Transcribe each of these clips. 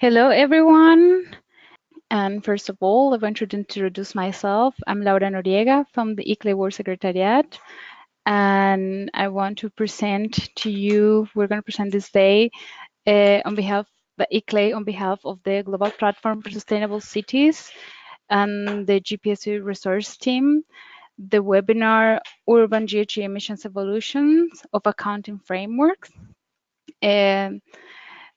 Hello, everyone. And first of all, I want to introduce myself. I'm Laura Noriega from the ICLE World Secretariat. And I want to present to you, we're going to present this day on behalf the ICLE, on behalf of the Global Platform for Sustainable Cities and the GPSU resource team, the webinar Urban GHG Emissions Evolutions of Accounting Frameworks.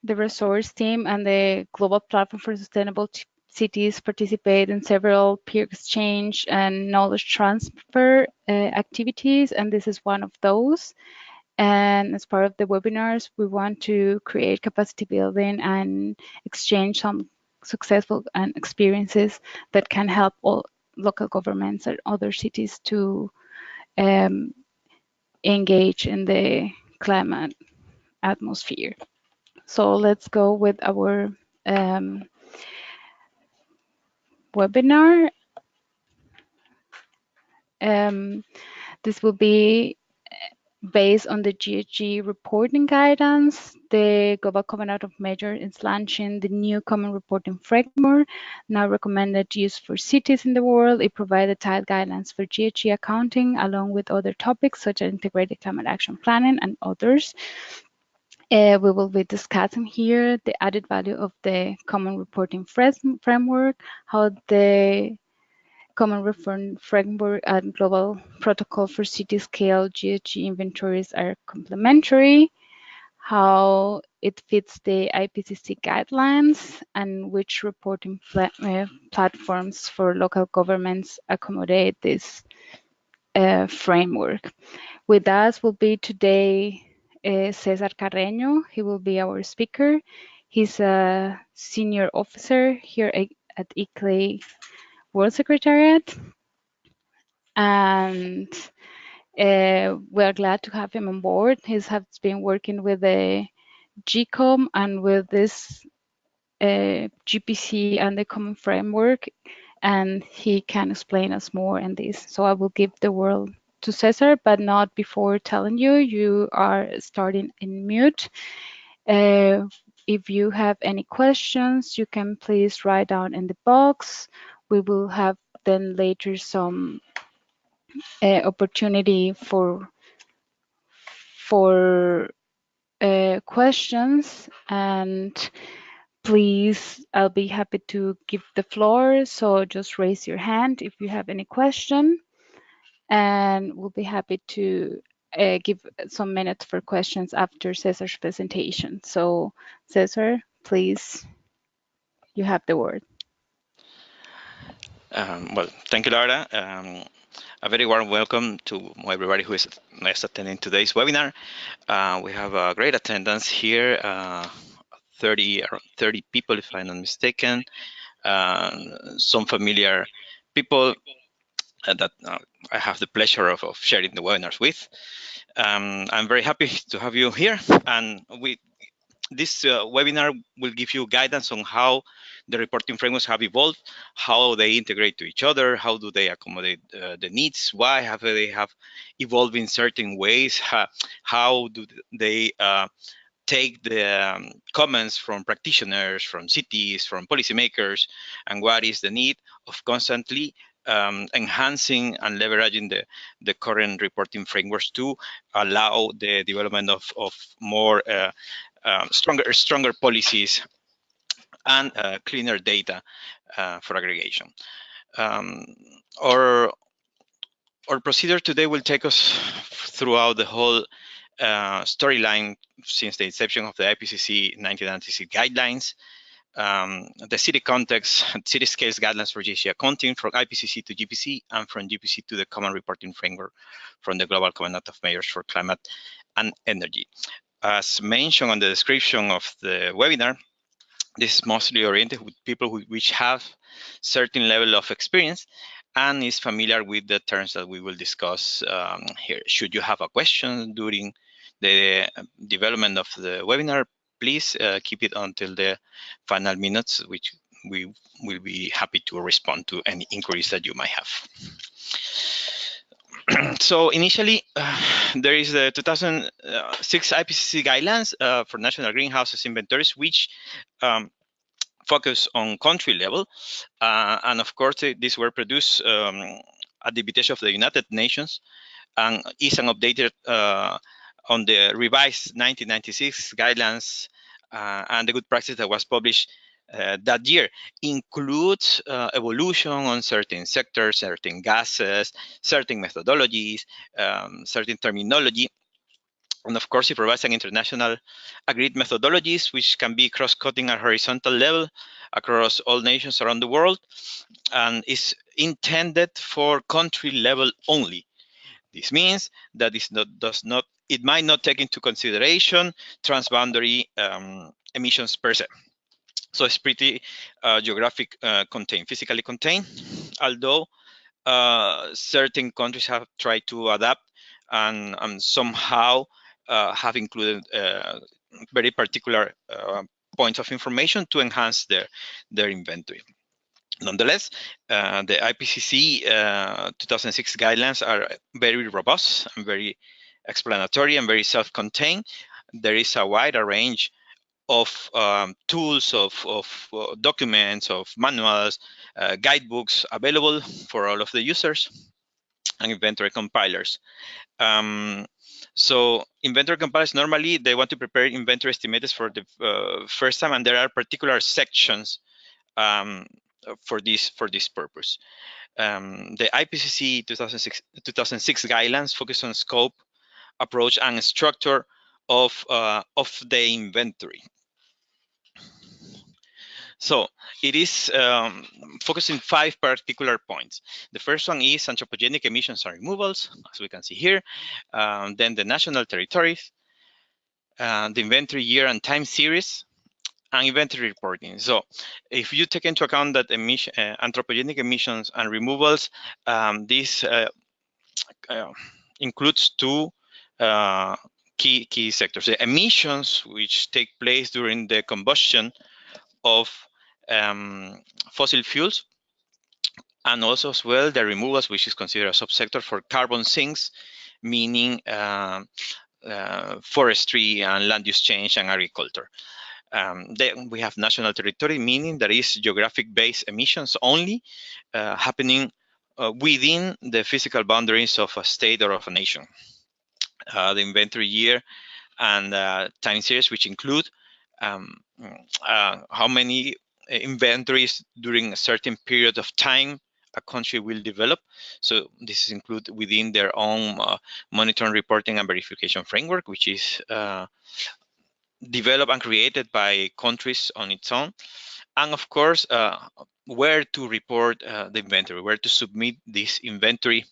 The resource team and the Global Platform for Sustainable Cities participate in several peer exchange and knowledge transfer activities, and this is one of those. And as part of the webinars, we want to create capacity building and exchange some successful and experiences that can help all local governments and other cities to engage in the climate atmosphere. So let's go with our webinar. This will be based on the GHG reporting guidance. The Global Covenant of Measures is launching the new common reporting framework, now recommended use for cities in the world. It provides detailed guidelines for GHG accounting, along with other topics such as integrated climate action planning and others. We will be discussing here the added value of the common reporting framework, how the common reference framework and global protocol for city scale GHG inventories are complementary, how it fits the IPCC guidelines, and which reporting platforms for local governments accommodate this framework. With us will be today Cesar Carreño. He will be our speaker. He's a senior officer here at ICLE World Secretariat. And we're glad to have him on board. He has been working with the GCOM and with this GPC and the common framework, and he can explain us more in this. So I will give the word to Cesar, but not before telling you, you are starting in mute. If you have any questions, you can please write down in the box. We will have then later some opportunity for questions, and please, I'll be happy to give the floor. So just raise your hand if you have any question, and we'll be happy to give some minutes for questions after Cesar's presentation. So Cesar, please, you have the word. Well, thank you, Laura. A very warm welcome to everybody who is attending today's webinar. We have a great attendance here, 30 people, if I'm not mistaken. Some familiar people that I have the pleasure of sharing the webinars with. I'm very happy to have you here, and this webinar will give you guidance on how the reporting frameworks have evolved, how they integrate to each other, how do they accommodate the needs, why have they evolved in certain ways, how do they take the comments from practitioners, from cities, from policymakers, and what is the need of constantly enhancing and leveraging the current reporting frameworks to allow the development of more stronger policies and cleaner data for aggregation. Our procedure today will take us throughout the whole storyline since the inception of the IPCC 1996 guidelines, the city context, city scales guidelines for GHG accounting from IPCC to GPC, and from GPC to the common reporting framework from the Global Covenant of Measures for Climate and Energy. As mentioned on the description of the webinar, this is mostly oriented with people which have certain level of experience and is familiar with the terms that we will discuss here. Should you have a question during the development of the webinar, please keep it until the final minutes, which we will be happy to respond to any inquiries that you might have. So initially, there is the 2006 IPCC guidelines for national greenhouses inventories, which focus on country level, and of course these were produced at the invitation of the United Nations, and is an updated on the revised 1996 guidelines, and the good practice that was published that year includes evolution on certain sectors, certain gases, certain methodologies, certain terminology. And of course, it provides an international agreed methodologies, which can be cross-cutting at horizontal level across all nations around the world, and is intended for country level only. This means that it might not take into consideration transboundary emissions per se. So it's pretty geographic contained, physically contained, although certain countries have tried to adapt and somehow have included very particular points of information to enhance their inventory. Nonetheless, the IPCC 2006 guidelines are very robust and very explanatory and very self-contained. There is a wider range of tools, of documents, of manuals, guidebooks available for all of the users, and inventory compilers. So inventory compilers, normally they want to prepare inventory estimators for the first time, and there are particular sections for this purpose. The IPCC 2006 guidelines focus on scope, approach, and structure of the inventory. So it is focusing 5 particular points. The first one is anthropogenic emissions and removals, as we can see here. Then the national territories, the inventory year and time series, and inventory reporting. So if you take into account that anthropogenic emissions and removals, this includes 2 key sectors. The emissions, which take place during the combustion of fossil fuels, and also as well the removals, which is considered a subsector for carbon sinks, meaning forestry and land use change and agriculture. Then we have national territory, meaning that is geographic-based emissions only happening within the physical boundaries of a state or of a nation. The inventory year and time series, which include how many inventories during a certain period of time a country will develop. So this is included within their own monitoring, reporting, and verification framework, which is developed and created by countries on its own. And of course, where to report the inventory, where to submit this inventory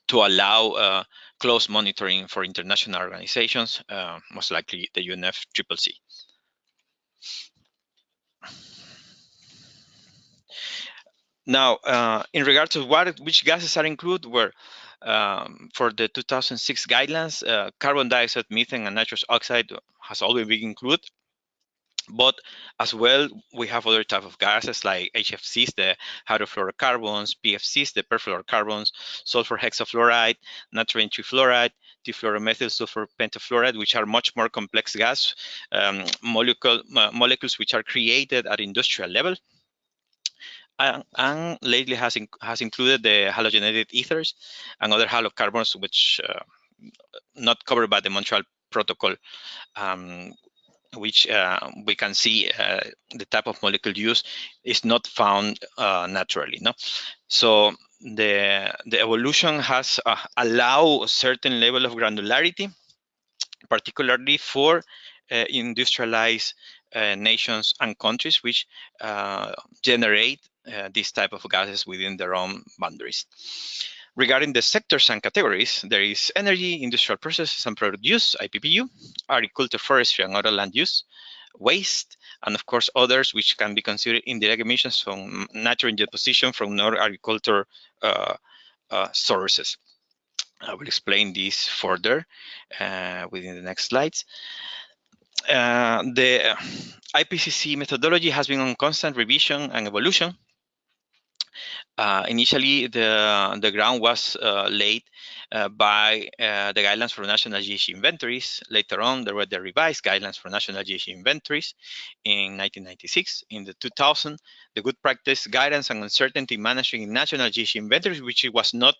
to allow close monitoring for international organizations, most likely the UNFCCC. Now, in regards to which gases are included, for the 2006 guidelines, carbon dioxide, methane, and nitrous oxide has always been included. But as well, we have other type of gases like HFCs, the hydrofluorocarbons, PFCs, the perfluorocarbons, sulfur hexafluoride, nitrogen trifluoride, difluoromethyl sulfur pentafluoride, which are much more complex gas molecules which are created at industrial level. And lately has included the halogenated ethers and other halocarbons, which not covered by the Montreal Protocol, which we can see the type of molecule used is not found naturally. No, so the evolution has allowed a certain level of granularity, particularly for industrialized nations and countries which generate this type of gases within their own boundaries. Regarding the sectors and categories, there is energy, industrial processes and product use, IPPU, agriculture, forestry and other land use, waste, and of course others which can be considered indirect emissions from nitrogen deposition from non-agriculture sources. I will explain this further within the next slides. The IPCC methodology has been on constant revision and evolution. Initially, the ground was laid by the guidelines for national GHG inventories. Later on, there were the revised guidelines for national GHG inventories in 1996. In the 2000, the good practice guidance and uncertainty managing in national GHG inventories, which was not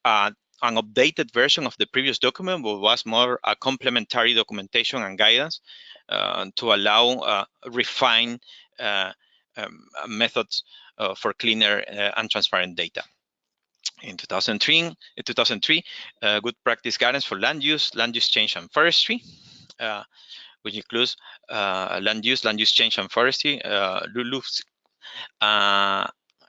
an updated version of the previous document, but was more a complementary documentation and guidance to allow refined methods for cleaner and transparent data. In 2003, good practice guidance for land use change, and forestry, which includes land use change, and forestry, LULUCF.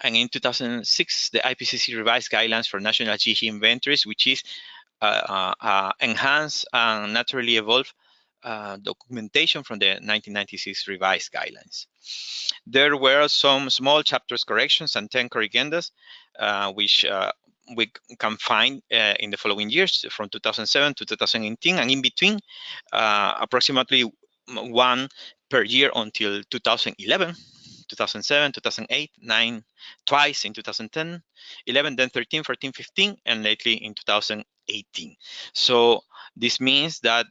And in 2006, the IPCC revised guidelines for national GHG inventories, which is enhanced and naturally evolved documentation from the 1996 revised guidelines. There were some small chapters corrections and 10 corrigendas, which we can find in the following years, from 2007 to 2018, and in between, approximately one per year until 2011. 2007, 2008, 9, twice in 2010, 11, then 13, 14, 15, and lately in 2018. So this means that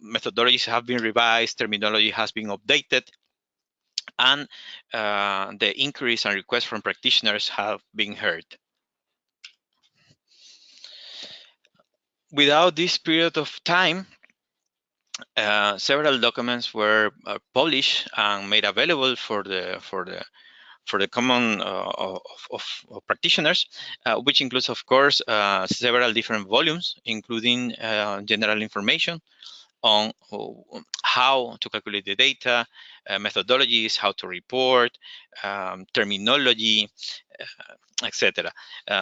methodologies have been revised, terminology has been updated, and the inquiries and requests from practitioners have been heard. Without this period of time, several documents were published and made available for the common of practitioners, which includes, of course, several different volumes, including general information on how to calculate the data, methodologies, how to report, terminology, etc.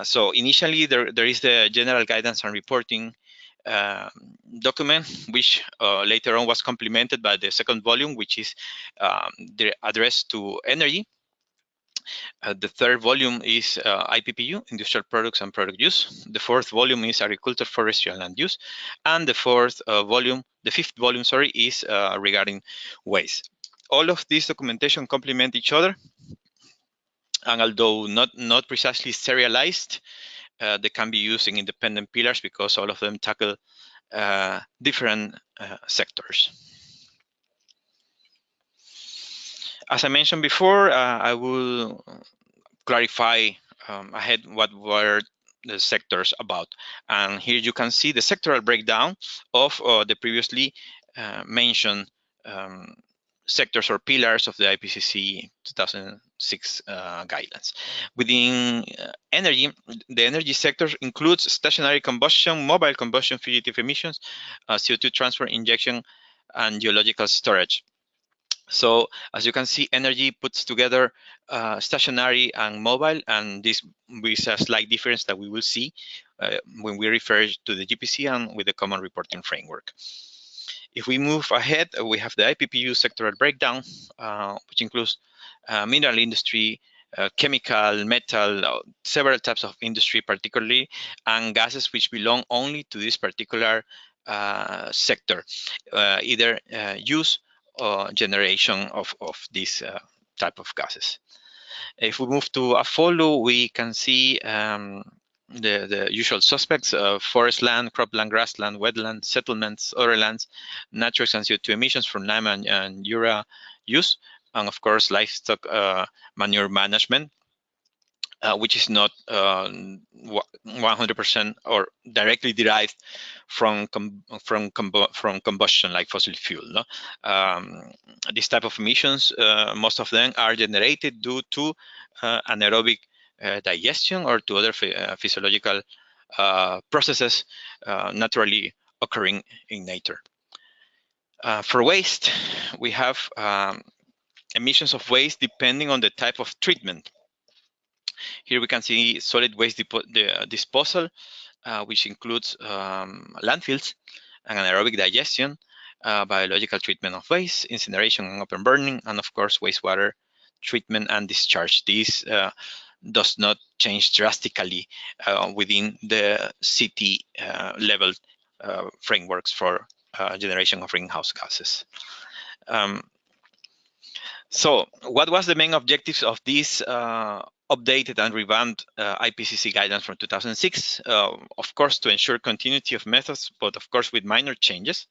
So initially, there is the general guidance on reporting document, which later on was complemented by the second volume, which is the address to energy. The third volume is IPPU, Industrial Products and Product Use. The fourth volume is Agriculture, Forestry, and Land Use. And the fifth volume, is regarding waste. All of these documentation complement each other. And although not precisely serialized, they can be used in independent pillars because all of them tackle different sectors. As I mentioned before, I will clarify ahead what were the sectors about. And here you can see the sectoral breakdown of the previously mentioned sectors or pillars of the IPCC 2006 guidelines. Within energy, the energy sector includes stationary combustion, mobile combustion, fugitive emissions, CO2 transfer, injection, and geological storage. So as you can see, energy puts together stationary and mobile, and this is a slight difference that we will see when we refer to the GPC and with the common reporting framework. If we move ahead, we have the IPPU sectoral breakdown, which includes mineral industry, chemical, metal, several types of industry particularly, and gases which belong only to this particular sector, either use or generation of this type of gases. If we move to a follow, we can see the usual suspects: forest land, cropland, grassland, wetlands, settlements, other lands, nitrox and CO2 emissions from lime and urea use, and of course livestock manure management, which is not 100% or directly derived from combustion like fossil fuel. No? This type of emissions, most of them are generated due to anaerobic digestion or to other physiological processes naturally occurring in nature. For waste, we have emissions of waste depending on the type of treatment. Here we can see solid waste disposal, which includes landfills and anaerobic digestion, biological treatment of waste, incineration and open burning, and of course wastewater treatment and discharge. This does not change drastically within the city level frameworks for generation of greenhouse gases. So what was the main objectives of this updated and revamped IPCC guidance from 2006, of course, to ensure continuity of methods, but of course with minor changes.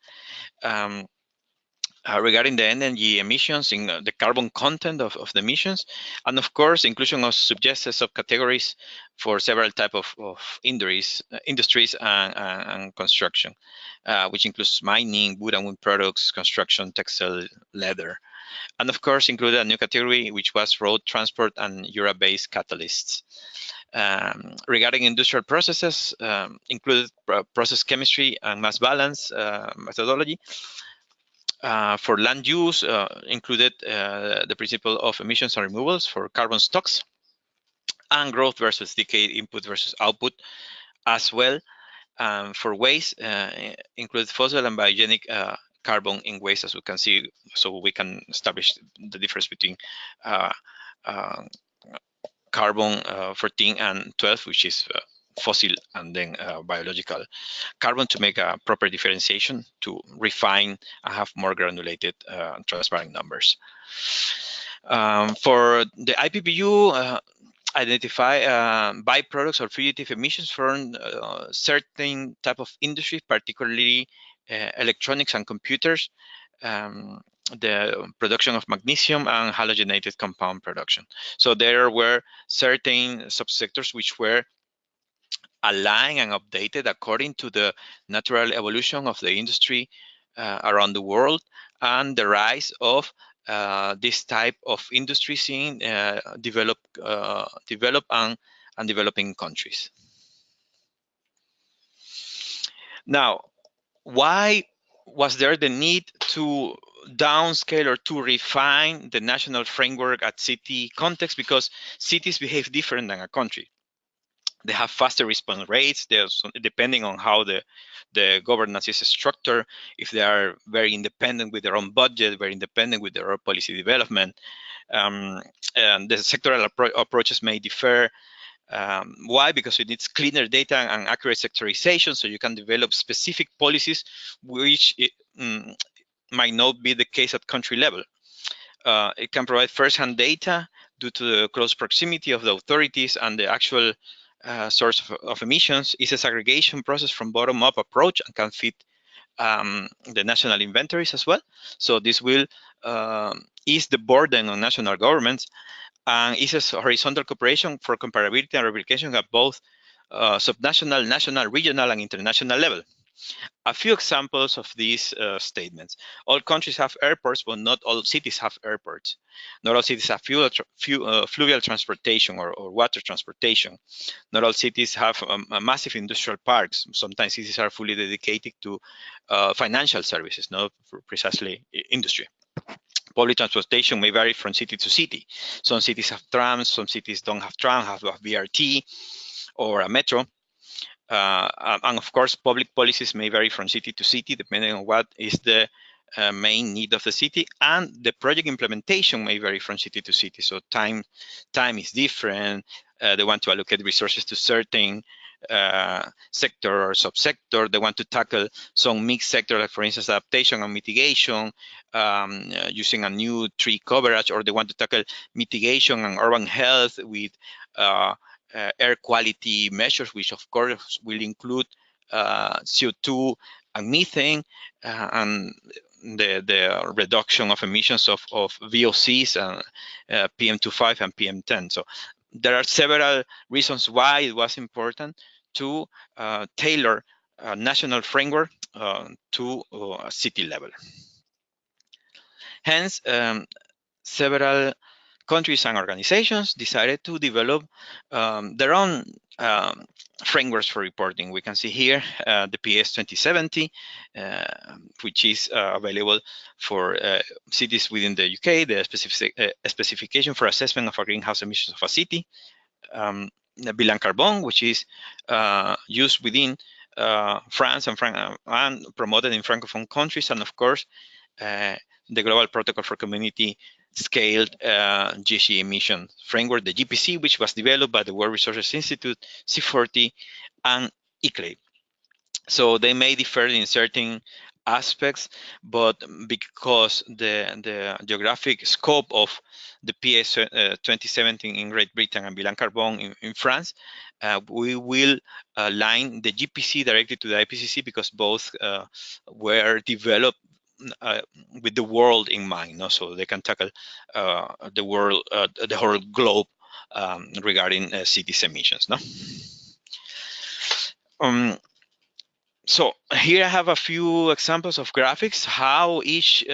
Regarding the energy emissions in the carbon content of the emissions, and of course inclusion of suggested subcategories for several types of industries and construction, which includes mining, wood and wood products, construction, textile, leather, and of course included a new category which was road transport and Europe-based catalysts. Regarding industrial processes, included process chemistry and mass balance methodology. For land use, included the principle of emissions and removals for carbon stocks, and growth versus decay, input versus output as well. For waste, include fossil and biogenic carbon in waste, as we can see, so we can establish the difference between carbon 14 and 12, which is fossil and then biological carbon, to make a proper differentiation, to refine and have more granulated transparent numbers. For the IPPU, identify byproducts or fugitive emissions from certain type of industry, particularly electronics and computers, the production of magnesium and halogenated compound production. So there were certain subsectors which were aligned and updated according to the natural evolution of the industry around the world and the rise of this type of industries in developed and developing countries. Now, why was there the need to downscale or to refine the national framework at city context? Because cities behave different than a country. They have faster response rates. There's, depending on how the governance is structured, if they are very independent with their own budget, very independent with their own policy development. And the sectoral approaches may differ. Why? Because it needs cleaner data and accurate sectorization, so you can develop specific policies which might not be the case at country level. It can provide first-hand data due to the close proximity of the authorities and the actual source of emissions. Is a segregation process from bottom-up approach and can fit the national inventories as well. So this will ease the burden on national governments, and is a horizontal cooperation for comparability and replication at both subnational, national, regional, and international level. A few examples of these statements. All countries have airports, but not all cities have airports. Not all cities have fluvial transportation or water transportation. Not all cities have massive industrial parks. Sometimes cities are fully dedicated to financial services, not for precisely industry. Public transportation may vary from city to city. Some cities have trams, some cities don't have tram, have a BRT or a metro. And of course, public policies may vary from city to city, depending on what is the main need of the city, and the project implementation may vary from city to city. So time is different. They want to allocate resources to certain sector or subsector. They want to tackle some mixed sector, like for instance, adaptation and mitigation, using a new tree coverage, or they want to tackle mitigation and urban health with air quality measures, which of course will include CO2 and methane, and the reduction of emissions of VOCs and PM2.5 and PM10. So there are several reasons why it was important to tailor a national framework to a city level. Hence, several countries and organizations decided to develop their own frameworks for reporting. We can see here the PS 2070, which is available for cities within the UK, the specification for assessment of greenhouse emissions of a city, the Bilan Carbon, which is used within France and promoted in Francophone countries, and of course, the Global Protocol for Community Scaled GHG Emission Framework, the GPC, which was developed by the World Resources Institute, C40, and ICLEI. So they may differ in certain aspects, but because the geographic scope of the PS 2017 in Great Britain and Bilan Carbon in France, we will align the GPC directly to the IPCC because both were developed uh, with the world in mind, no? So they can tackle the world, the whole globe regarding cities emissions, no? So here I have a few examples of graphics, how each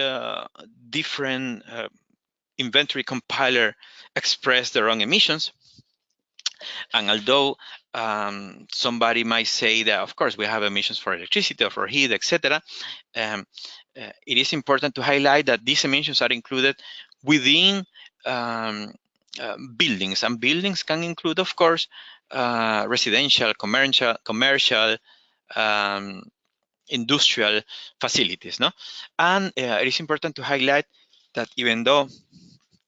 different inventory compiler express their own emissions. And although somebody might say that, of course, we have emissions for electricity or for heat, etc., um, it is important to highlight that these emissions are included within buildings. And buildings can include, of course, residential, commercial, um, industrial facilities, no? And it is important to highlight that even though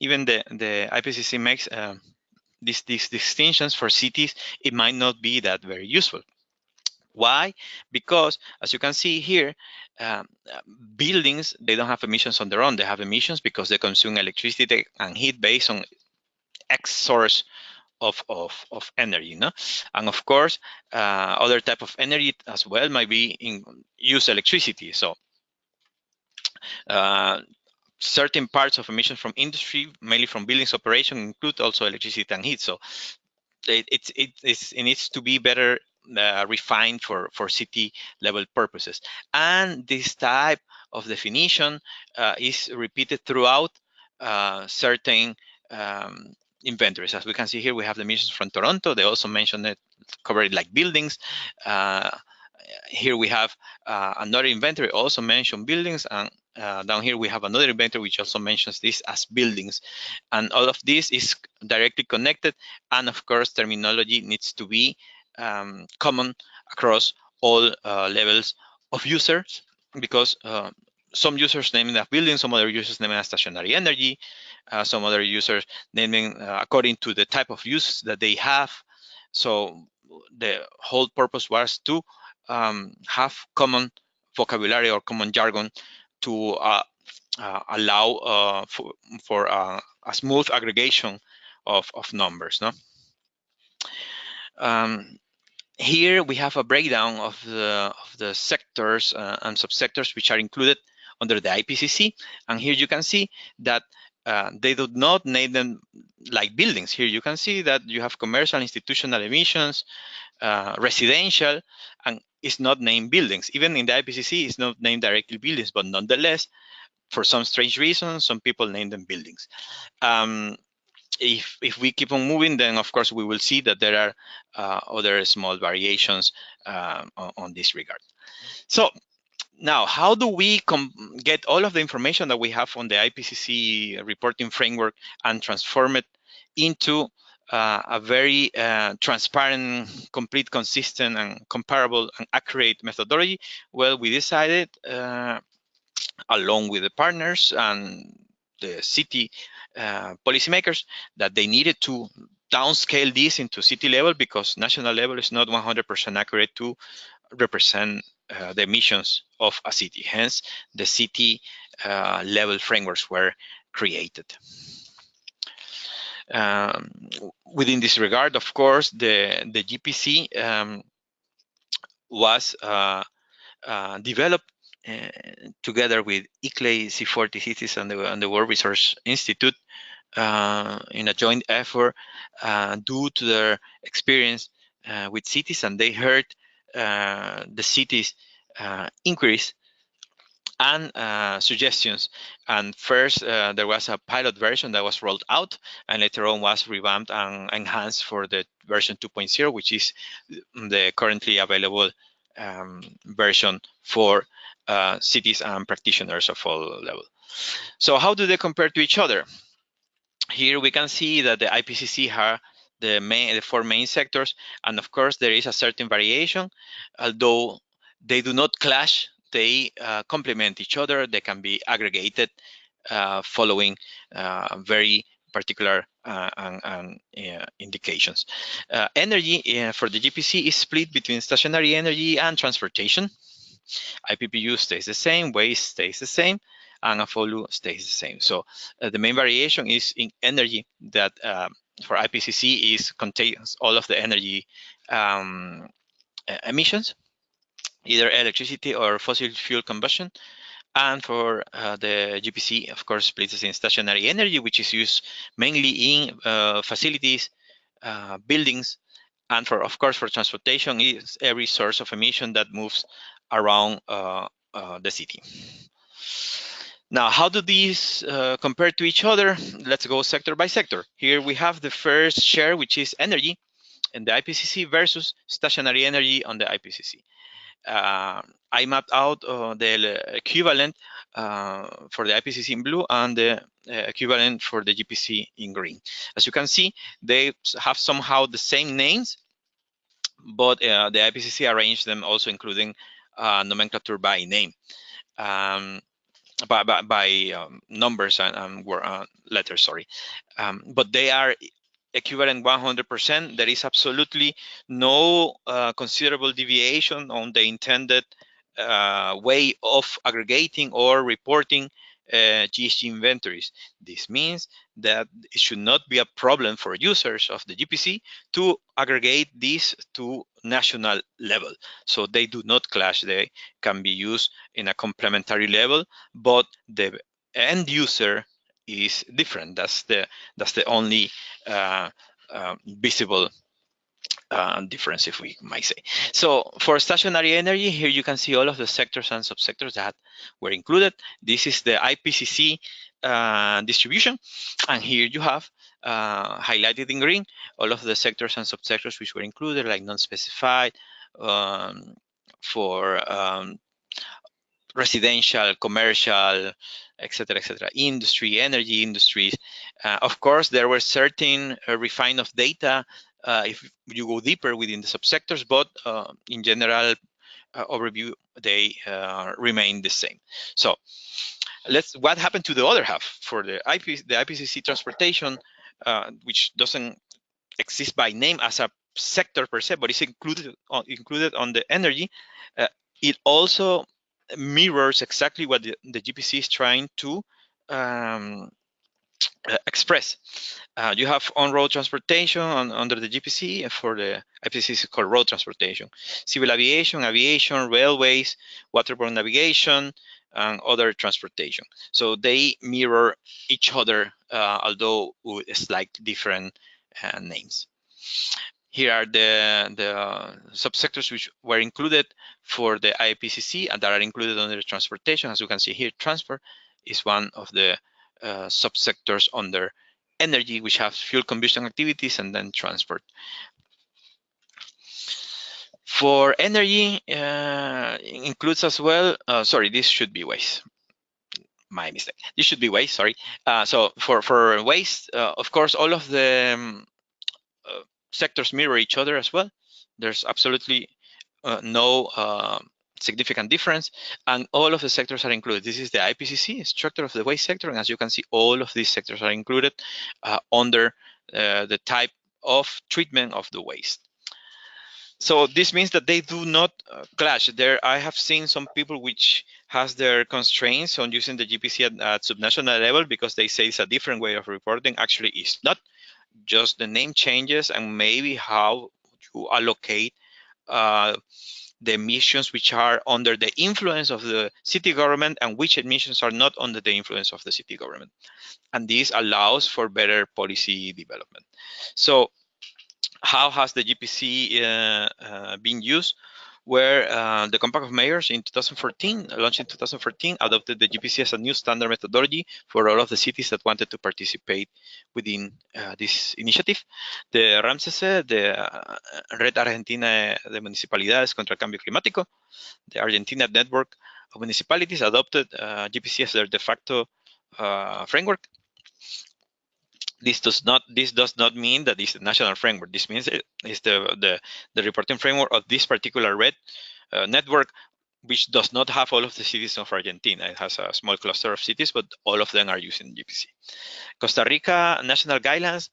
the IPCC makes these distinctions for cities, it might not be that very useful. Why? Because as you can see here, buildings, they don't have emissions on their own. They have emissions because they consume electricity and heat based on X source of energy, no? And of course, other type of energy as well might be in use electricity. So uh, certain parts of emissions from industry, mainly from buildings operation, include also electricity and heat. So it needs to be better refined for city level purposes. And this type of definition is repeated throughout certain um, inventories. As we can see here, we have the emissions from Toronto. They also mentioned it, covered like buildings. Uh, Here we have another inventory also mentioned buildings, and down here we have another inventory which also mentions this as buildings. And all of this is directly connected, and of course terminology needs to be common across all levels of users, because some users naming that building, some other users naming as stationary energy, some other users naming according to the type of use that they have. So the whole purpose was to have common vocabulary or common jargon to allow for a smooth aggregation of numbers, no? Here we have a breakdown of the sectors and subsectors which are included under the IPCC, and here you can see that they do not name them like buildings. Here you can see that you have commercial, institutional emissions, residential, and it's not named buildings. Even in the IPCC, it's not named directly buildings, but nonetheless, for some strange reason, some people name them buildings. If we keep on moving, then of course we will see that there are other small variations on this regard. So now, how do we get all of the information that we have on the IPCC reporting framework and transform it into a very transparent, complete, consistent, and comparable and accurate methodology? Well, we decided, along with the partners and the city policymakers, that they needed to downscale this into city level because national level is not 100% accurate to represent the emissions of a city. Hence, the city level frameworks were created. Within this regard, of course, the GPC was developed together with ICLEI, C40 Cities, and the World Resource Institute in a joint effort due to their experience with cities, and they heard the cities' inquiries and suggestions. And first, there was a pilot version that was rolled out, and later on was revamped and enhanced for the version 2.0, which is the currently available version for cities and practitioners of all levels. So how do they compare to each other? Here we can see that the IPCC have the four main sectors, and of course there is a certain variation, although they do not clash. They complement each other. They can be aggregated following very particular indications. Energy for the GPC is split between stationary energy and transportation. IPPU stays the same, waste stays the same, and AFOLU stays the same. So the main variation is in energy that for IPCC contains all of the energy emissions, either electricity or fossil fuel combustion. And for the GPC, of course, splits in stationary energy, which is used mainly in facilities, buildings, and of course, for transportation is every source of emission that moves around the city. Now, how do these compare to each other? Let's go sector by sector. Here we have the first share, which is energy, and the IPCC versus stationary energy on the IPCC. I mapped out the equivalent for the IPCC in blue and the equivalent for the GPC in green. As you can see, they have somehow the same names, but the IPCC arranged them also including nomenclature by name, by numbers and letters, sorry. But they are equivalent 100%. There is absolutely no considerable deviation on the intended way of aggregating or reporting GHG inventories. This means that it should not be a problem for users of the GPC to aggregate this to national level. So they do not clash. They can be used in a complementary level, but the end user is different. That's the only visible difference, if we might say. So for stationary energy, here you can see all of the sectors and subsectors that were included. This is the IPCC distribution, and here you have highlighted in green all of the sectors and subsectors which were included, like non-specified, for residential, commercial, etc., industry, energy industries. Of course, there were certain refine of data if you go deeper within the subsectors, but in general overview, they remain the same. So what happened to the other half for the IPCC transportation, which doesn't exist by name as a sector per se, but it's included on the energy. It also mirrors exactly what the GPC is trying to express. You have on-road transportation under the GPC, and for the IPCC is called road transportation, civil aviation, railways, waterborne navigation, and other transportation. So they mirror each other, although with slightly different names. Here are the subsectors which were included for the IPCC and that are included under transportation. As you can see here, transport is one of the subsectors under energy, which have fuel combustion activities and then transport. For energy, includes as well, sorry, this should be waste. My mistake. This should be waste, sorry. So for waste, of course, all of the sectors mirror each other as well. There's absolutely no significant difference, and all of the sectors are included. This is the IPCC structure of the waste sector, and as you can see, all of these sectors are included under the type of treatment of the waste. So this means that they do not clash. There, I have seen some people which has their constraints on using the GPC at subnational level because they say it's a different way of reporting. Actually, it's not. Just the name changes and maybe how you allocate the emissions which are under the influence of the city government and which emissions are not under the influence of the city government. And this allows for better policy development. So how has the GPC been used? Where the Compact of Mayors in 2014, launched in 2014, adopted the GPC as a new standard methodology for all of the cities that wanted to participate within this initiative. The RAMCC, the Red Argentina de Municipalidades contra el Cambio Climático, the Argentina Network of Municipalities adopted GPC as their de facto framework. This does not mean that it's the national framework. This means it's the reporting framework of this particular red network, which does not have all of the cities of Argentina. It has a small cluster of cities, but all of them are using GPC. Costa Rica national guidelines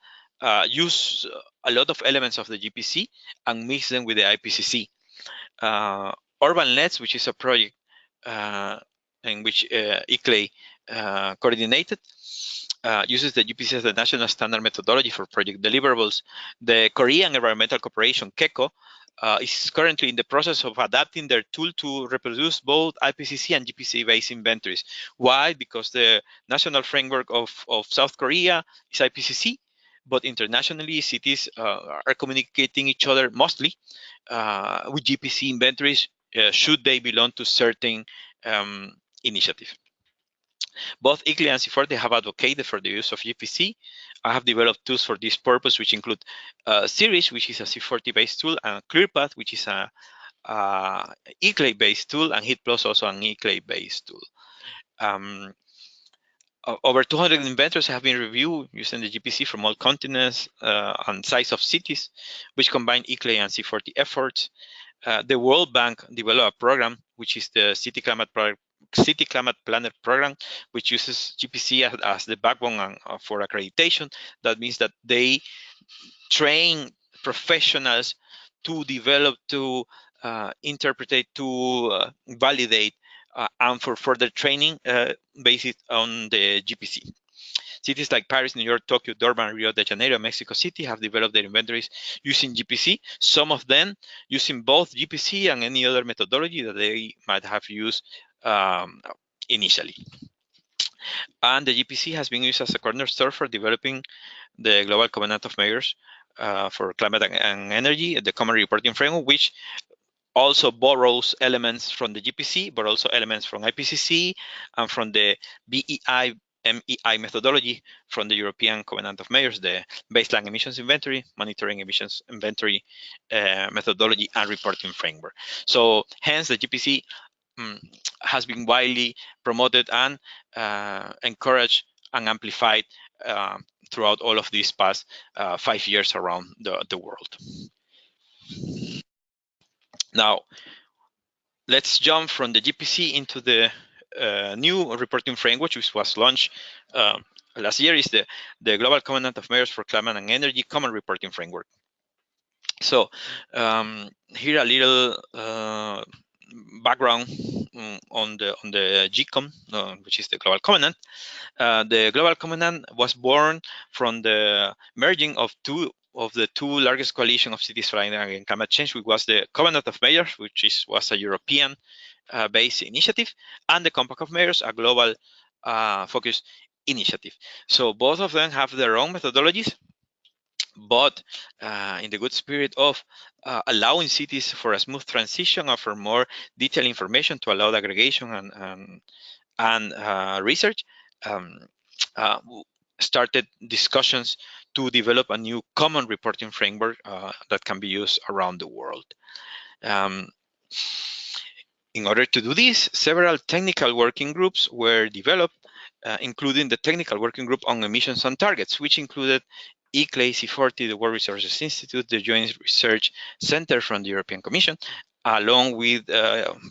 use a lot of elements of the GPC and mix them with the IPCC. Urban Nets, which is a project in which ICLEI coordinated, uses the GPC as the national standard methodology for project deliverables. The Korean Environmental Corporation, KECO, is currently in the process of adapting their tool to reproduce both IPCC and GPC-based inventories. Why? Because the national framework of South Korea is IPCC, but internationally cities are communicating each other mostly with GPC inventories should they belong to certain initiative. Both ICLEI and C40 have advocated for the use of GPC. I have developed tools for this purpose, which include Series, which is a C40-based tool, and ClearPath, which is a ICLEI-based tool, and HitPlus, also an ICLEI-based tool. Over 200 inventors have been reviewed using the GPC from all continents and size of cities, which combine ICLEI and C40 efforts. The World Bank developed a program, which is the City Climate Planner program, which uses GPC as the backbone for accreditation. That means that they train professionals to develop, to interpret, to validate, and for further training based on the GPC. Cities like Paris, New York, Tokyo, Durban, Rio de Janeiro, Mexico City have developed their inventories using GPC, some of them using both GPC and any other methodology that they might have used initially. And the GPC has been used as a cornerstone for developing the Global Covenant of Mayors for Climate and Energy, the Common Reporting Framework, which also borrows elements from the GPC, but also elements from IPCC and from the MEI methodology from the European Covenant of Mayors, the Baseline Emissions Inventory, Monitoring Emissions Inventory methodology and reporting framework. So hence the GPC has been widely promoted and encouraged and amplified throughout all of these past 5 years around the world. Now, let's jump from the GPC into the new reporting framework, which was launched last year, is the Global Covenant of Mayors for Climate and Energy Common Reporting Framework. So here a little background on the GCOM, which is the Global Covenant. The Global Covenant was born from the merging of the two largest coalition of cities fighting against climate change, which was the Covenant of Mayors, which was a European based initiative, and the Compact of Mayors, a global focused initiative. So both of them have their own methodologies, but in the good spirit of allowing cities for a smooth transition and for more detailed information to allow the aggregation and research, started discussions to develop a new common reporting framework that can be used around the world. In order to do this, several technical working groups were developed, including the Technical Working Group on Emissions and Targets, which included ICLEI, C40, the World Resources Institute, the Joint Research Center from the European Commission, along with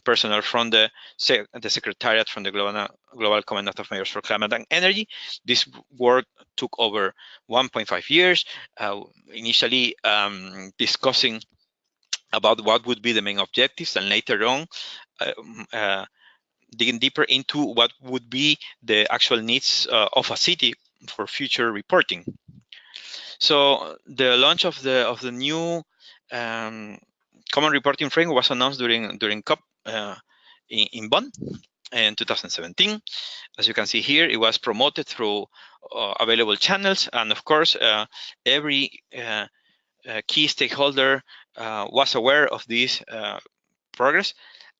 personnel from the Secretariat from the Global Covenant of Mayors for Climate and Energy. This work took over 1.5 years, initially discussing about what would be the main objectives, and later on digging deeper into what would be the actual needs of a city for future reporting. So the launch of the new common reporting framework was announced during COP in Bonn in 2017. As you can see here, it was promoted through available channels, and of course, every key stakeholder was aware of this progress.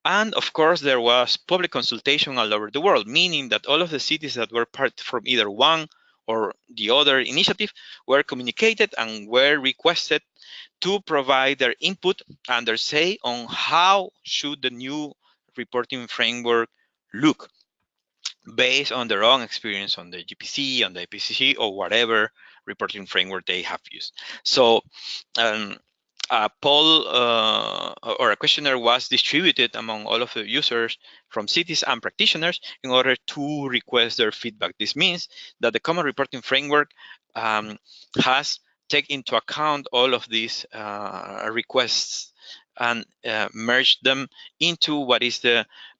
And of course, there was public consultation all over the world, meaning that all of the cities that were part from either one or the other initiative were communicated and were requested to provide their input and their say on how should the new reporting framework look based on their own experience on the GPC, on the IPCC, or whatever reporting framework they have used. So a poll or a questionnaire was distributed among all of the users from cities and practitioners in order to request their feedback. This means that the common reporting framework has taken into account all of these requests and merge them into what is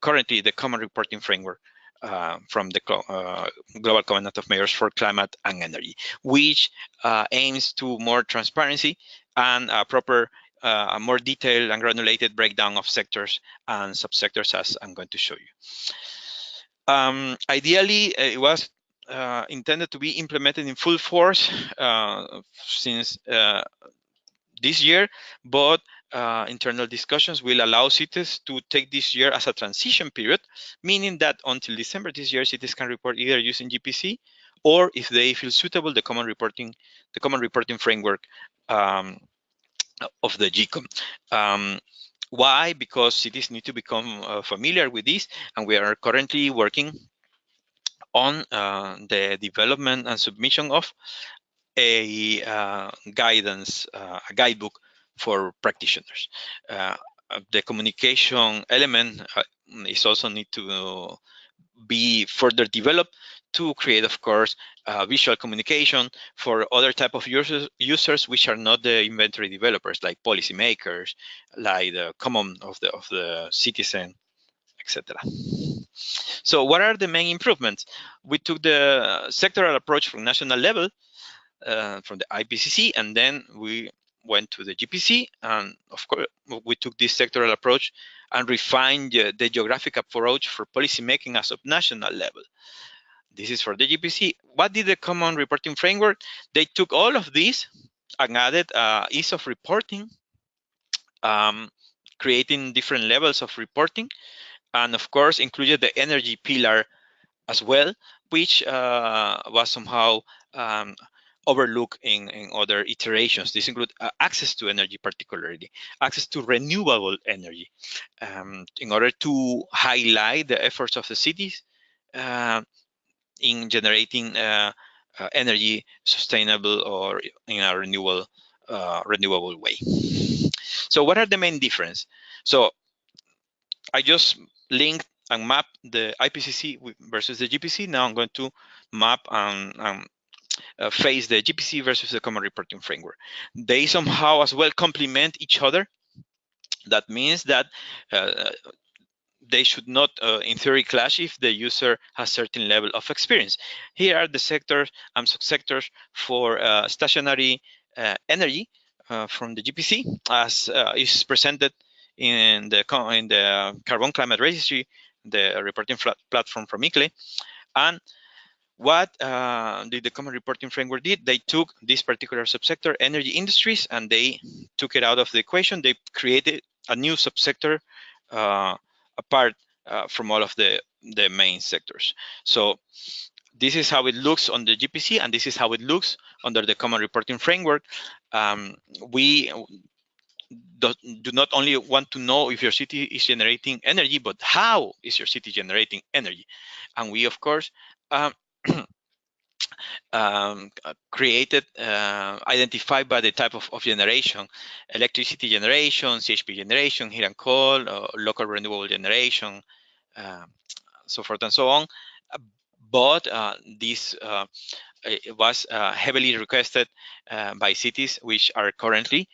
currently the common reporting framework from the Global Covenant of Mayors for Climate and Energy, which aims to more transparency and a proper, a more detailed and granulated breakdown of sectors and subsectors, as I'm going to show you. Ideally, it was intended to be implemented in full force since this year, but internal discussions will allow cities to take this year as a transition period, meaning that until December this year, cities can report either using GPC or, if they feel suitable, the common reporting framework of the GCOM. Why? Because cities need to become familiar with this, and we are currently working on the development and submission of a guidance, a guidebook for practitioners. The communication element is also need to be further developed to create, of course, visual communication for other type of users which are not the inventory developers, like policymakers, like the common of the citizen, etc. So what are the main improvements? We took the sectoral approach from national level, from the IPCC, and then we went to the GPC, and of course we took this sectoral approach and refined the geographic approach for policymaking as of national level. This is for the GPC. What did the Common Reporting Framework? They took all of this and added ease of reporting, creating different levels of reporting, and of course included the energy pillar as well, which was somehow overlooked in other iterations. This includes access to energy, particularly access to renewable energy, in order to highlight the efforts of the cities in generating energy sustainable or in a renewable way. So what are the main difference? So I just linked and map the IPCC versus the GPC. Now I'm going to map and face the GPC versus the Common Reporting Framework. They somehow as well complement each other. That means that they should not, in theory, clash if the user has certain level of experience. Here are the sectors and subsectors for stationary energy from the GPC, as is presented in the Carbon Climate Registry, the reporting platform from ICLE. And what did the Common Reporting Framework did? They took this particular subsector, energy industries, and they took it out of the equation. They created a new subsector apart from all of the main sectors. So this is how it looks on the GPC, and this is how it looks under the Common Reporting Framework. We do not only want to know if your city is generating energy, but how is your city generating energy? And we, of course, created, identified by the type of generation: electricity generation, CHP generation, heat and coal, local renewable generation, so forth and so on. But this it was heavily requested by cities which are currently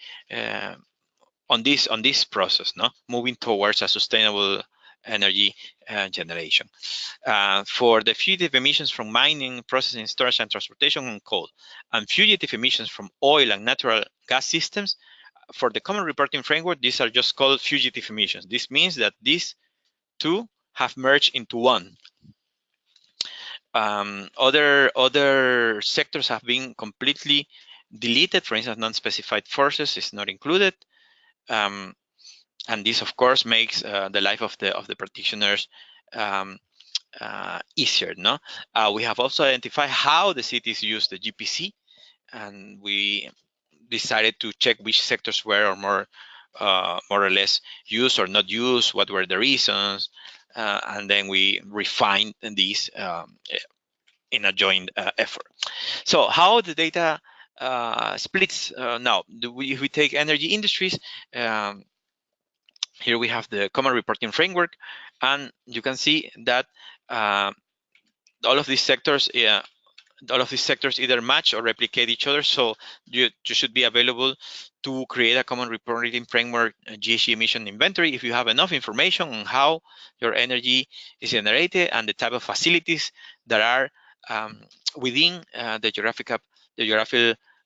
on this process, moving towards a sustainable energy generation. For the fugitive emissions from mining, processing, storage, and transportation on coal, and fugitive emissions from oil and natural gas systems, for the Common Reporting Framework, these are just called fugitive emissions. This means that these two have merged into one. Other sectors have been completely deleted. For instance, non-specified forces is not included. And this, of course, makes the life of the practitioners easier. We have also identified how the cities use the GPC, and we decided to check which sectors were or more or less used or not used, what were the reasons, and then we refined these in a joint effort. So how the data splits now? If we take energy industries, here we have the Common Reporting Framework, and you can see that all of these sectors all of these sectors either match or replicate each other. So you should be available to create a common reporting framework, GHG emission inventory, if you have enough information on how your energy is generated and the type of facilities that are within the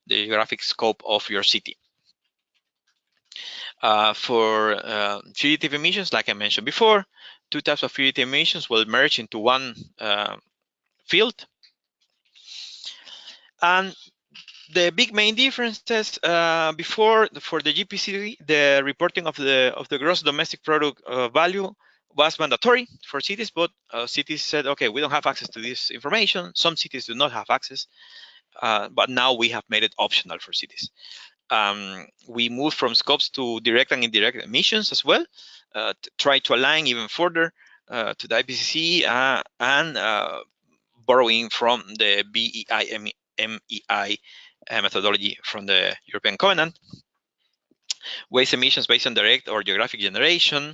geographic scope of your city. For fugitive emissions, like I mentioned before, two types of fugitive emissions will merge into one field. And the big main differences before, for the GPC, the reporting of the gross domestic product value was mandatory for cities, but cities said, okay, we don't have access to this information. Some cities do not have access, but now we have made it optional for cities. We moved from scopes to direct and indirect emissions as well, to try to align even further to the IPCC and borrowing from the MEI methodology from the European Covenant. Waste emissions based on direct or geographic generation.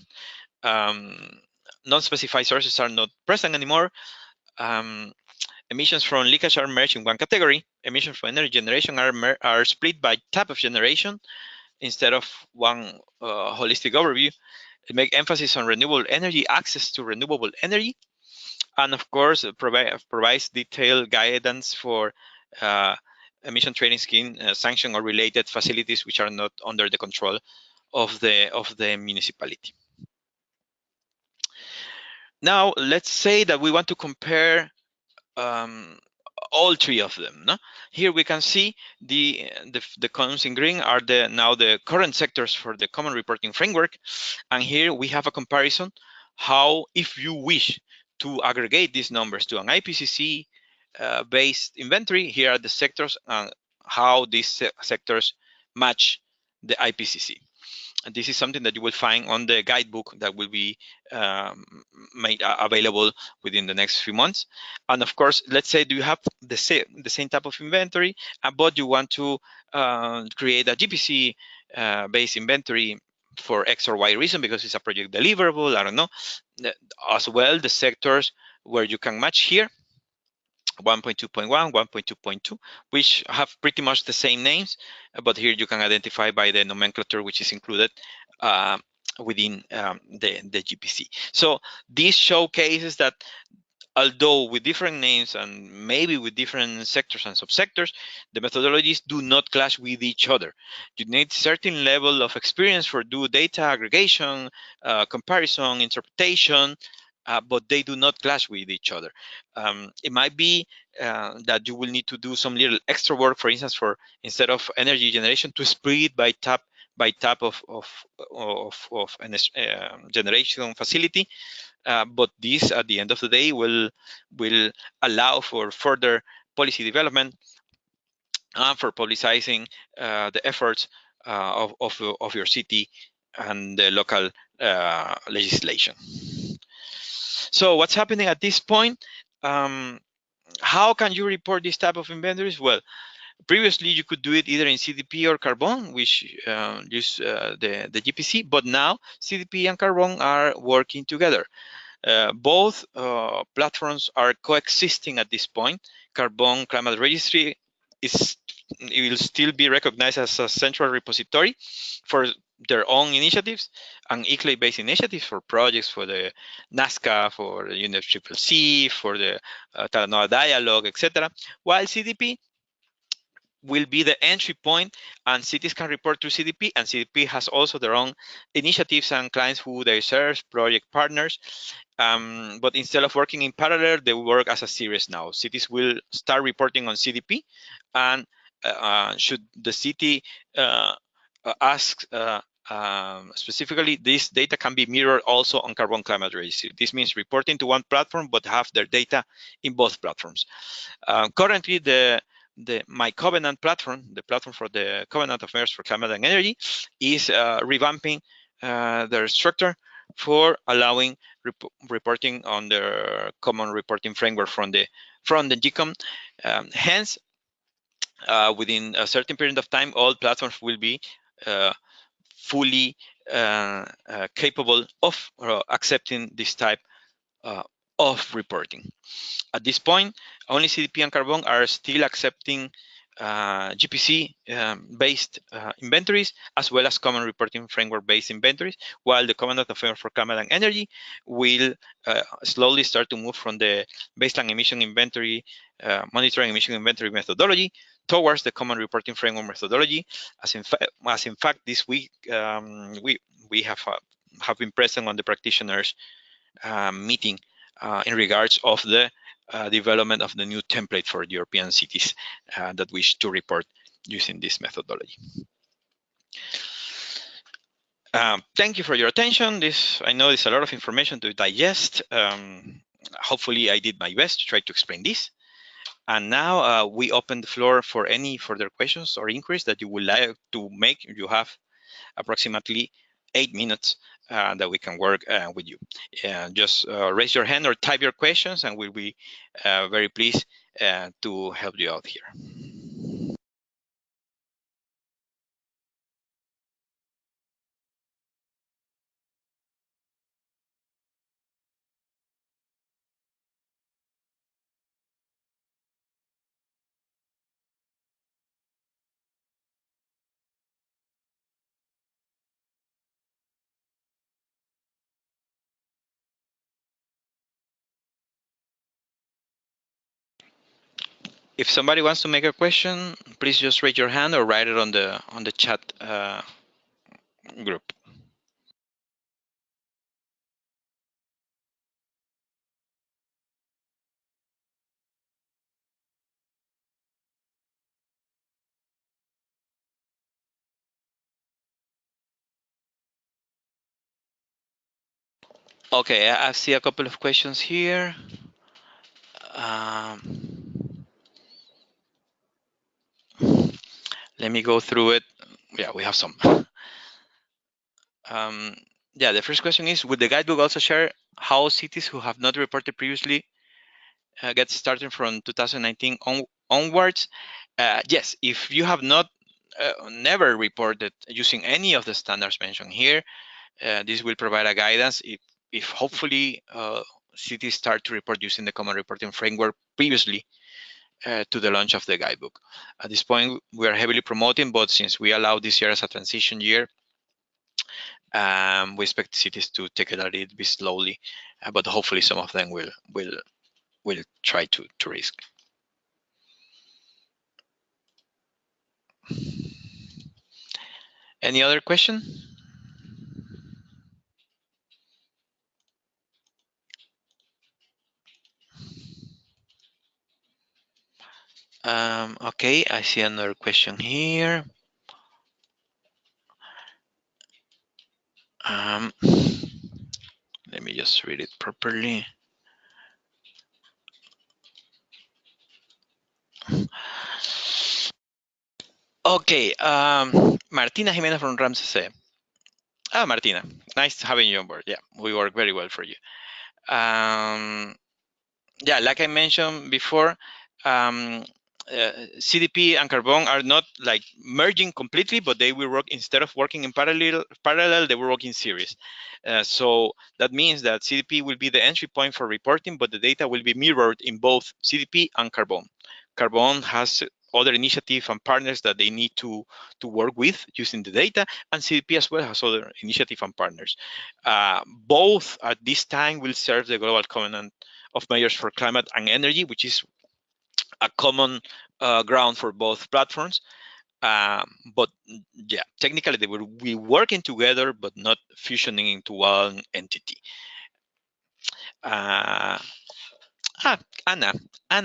Non-specified sources are not present anymore. Emissions from leakage are merged in one category. Emissions from energy generation are split by type of generation instead of one holistic overview. It makes emphasis on renewable energy, access to renewable energy, and of course provides detailed guidance for emission trading scheme, sanction or related facilities which are not under the control of the municipality. Now let's say that we want to compare all three of them. No? Here we can see the columns in green are now the current sectors for the common reporting framework, and here we have a comparison how, if you wish to aggregate these numbers to an IPCC based inventory, here are the sectors and how these sectors match the IPCC. And this is something that you will find on the guidebook that will be made available within the next few months. And of course, let's say you have the same type of inventory, but you want to create a GPC based inventory for X or Y reason, because it's a project deliverable, I don't know. As well, the sectors where you can match here, 1.2.1, 1.2.2, which have pretty much the same names, but here you can identify by the nomenclature which is included within the GPC. So this showcases that although with different names and maybe with different sectors and subsectors, the methodologies do not clash with each other. You need certain level of experience for do data aggregation, comparison, interpretation, but they do not clash with each other. It might be that you will need to do some little extra work, for instance, for instead of energy generation, to split by type of an generation facility. But this, at the end of the day, will allow for further policy development and for publicizing the efforts of your city and the local legislation. So what's happening at this point? How can you report this type of inventories? Well, previously you could do it either in CDP or Carbon, which use the GPC, but now CDP and Carbon are working together. Both platforms are coexisting at this point. Carbon Climate Registry it will still be recognized as a central repository for their own initiatives and ICLEI-based initiatives for projects for the NASCA, for the UNFCCC, for the Talanoa Dialogue, etc. While CDP will be the entry point, and cities can report to CDP, and CDP has also their own initiatives and clients who they serve, project partners. But instead of working in parallel, they work as a series now. Cities will start reporting on CDP, and should the city ask specifically, this data can be mirrored also on Carbon Climate Registry. This means reporting to one platform, but have their data in both platforms. Currently, my Covenant platform, the platform for the Covenant of Mayors for Climate and Energy, is revamping their structure for allowing reporting on the common reporting framework from the GCOM. Hence, within a certain period of time, all platforms will be fully capable of accepting this type of reporting. At this point, only CDP and Carbon are still accepting GPC-based inventories, as well as Common Reporting Framework-based inventories, while the Common Data Framework for Climate and Energy will slowly start to move from the baseline emission inventory, monitoring emission inventory methodology towards the Common Reporting Framework methodology. As in fact, this week we have been present on the practitioners meeting in regards of the development of the new template for European cities that wish to report using this methodology. Thank you for your attention. I know it's a lot of information to digest. Hopefully I did my best to try to explain this. And now we open the floor for any further questions or inquiries that you would like to make. You have approximately 8 minutes that we can work with you. Just raise your hand or type your questions, and we'll be very pleased to help you out here. If somebody wants to make a question, please just raise your hand or write it on the chat group. Okay, I see a couple of questions here. Let me go through it. Yeah, we have some. Yeah, the first question is, would the guidebook also share how cities who have not reported previously get started from 2019 onwards? Yes, if you have not never reported using any of the standards mentioned here, this will provide a guidance if hopefully cities start to report using the Common Reporting Framework previously to the launch of the guidebook. At this point, we are heavily promoting, but since we allow this year as a transition year, we expect cities to take it a little bit slowly, but hopefully some of them will try to risk. Any other question? Okay, I see another question here. Let me just read it properly. Okay, Martina Jimenez from Ramses. Martina, nice having you on board. Yeah, we work very well for you. Yeah, like I mentioned before, CDP and Carbon are not like merging completely, but they will work, instead of working in parallel, they will work in series. So that means that CDP will be the entry point for reporting, but the data will be mirrored in both CDP and Carbon. Carbon has other initiatives and partners that they need to work with using the data, and CDP as well has other initiatives and partners. Both at this time will serve the Global Covenant of Measures for Climate and Energy, which is a common ground for both platforms. But yeah, technically they will be working together, but not fusioning into one entity. Anna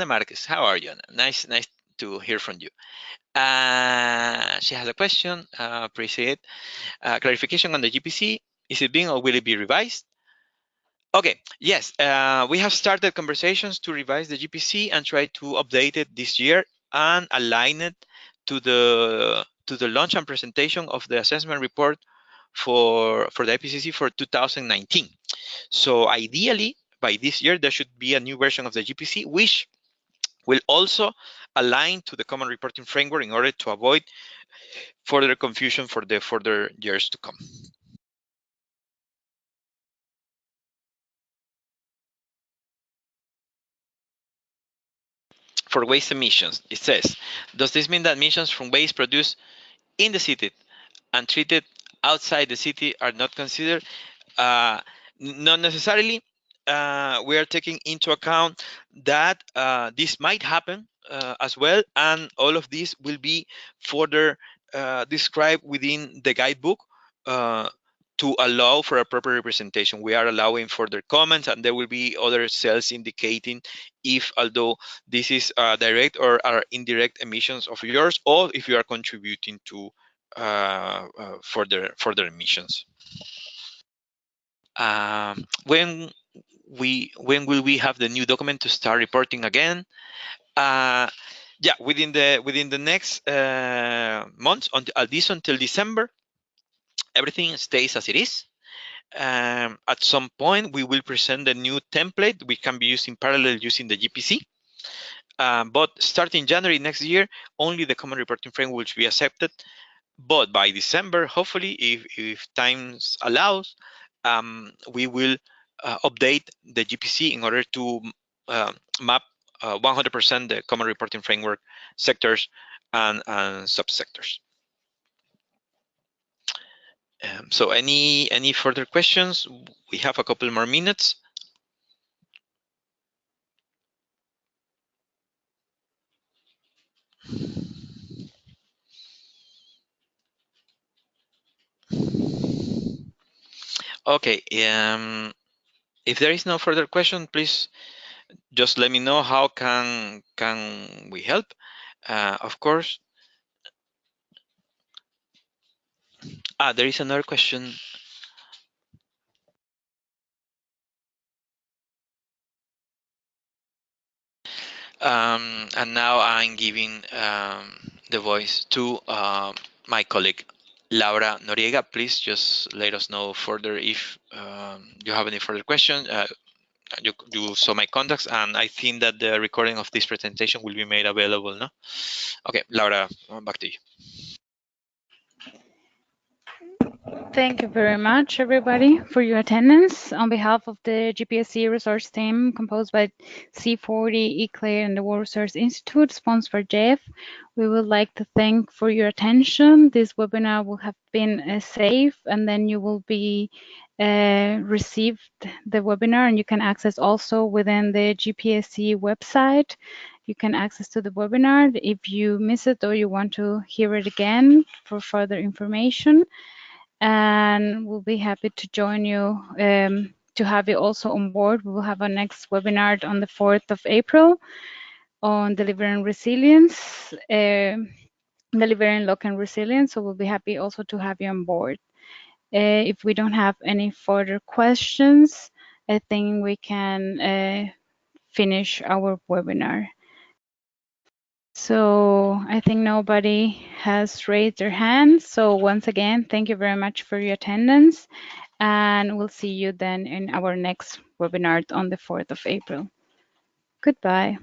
Marquez, how are you, Anna? Nice to hear from you. She has a question, appreciate it. Clarification on the GPC, is it being or will it be revised? Okay, yes, we have started conversations to revise the GPC and try to update it this year and align it to the launch and presentation of the assessment report for the IPCC for 2019. So ideally, by this year, there should be a new version of the GPC, which will also align to the Common Reporting Framework in order to avoid further confusion for the further years to come. for waste emissions. It says, does this mean that emissions from waste produced in the city and treated outside the city are not considered? Not necessarily. We are taking into account that this might happen as well, and all of this will be further described within the guidebook to allow for a proper representation. We are allowing further comments, and there will be other cells indicating if, although this is direct or are indirect emissions of yours, or if you are contributing to further emissions. When will we have the new document to start reporting again? Yeah, within the next months, at least until December, everything stays as it is. At some point, we will present a new template we can be used in parallel using the GPC. But starting January next year, only the common reporting framework will be accepted. But by December, hopefully, if time allows, we will update the GPC in order to map 100% the common reporting framework sectors and subsectors. So any further questions? We have a couple more minutes. Okay. If there is no further question, please just let me know how can we help. Of course. There is another question. And now I'm giving the voice to my colleague Laura Noriega. Please just let us know further if you have any further questions. You saw my contacts, and I think that the recording of this presentation will be made available. No? Okay, Laura, back to you. Thank you very much, everybody, for your attendance. On behalf of the GPSC research team composed by C40, ECLAIR, and the World Research Institute, sponsored by JEF, we would like to thank for your attention. This webinar will have been safe, and then you will be received the webinar, and you can access also within the GPSC website. You can access to the webinar if you miss it or you want to hear it again for further information. And we'll be happy to join you, to have you also on board. We will have our next webinar on the 4th of April on delivering resilience, delivering local resilience. So we'll be happy also to have you on board. If we don't have any further questions, I think we can finish our webinar. So I think nobody has raised their hand. So once again, thank you very much for your attendance, and we'll see you then in our next webinar on the 4th of April. Goodbye.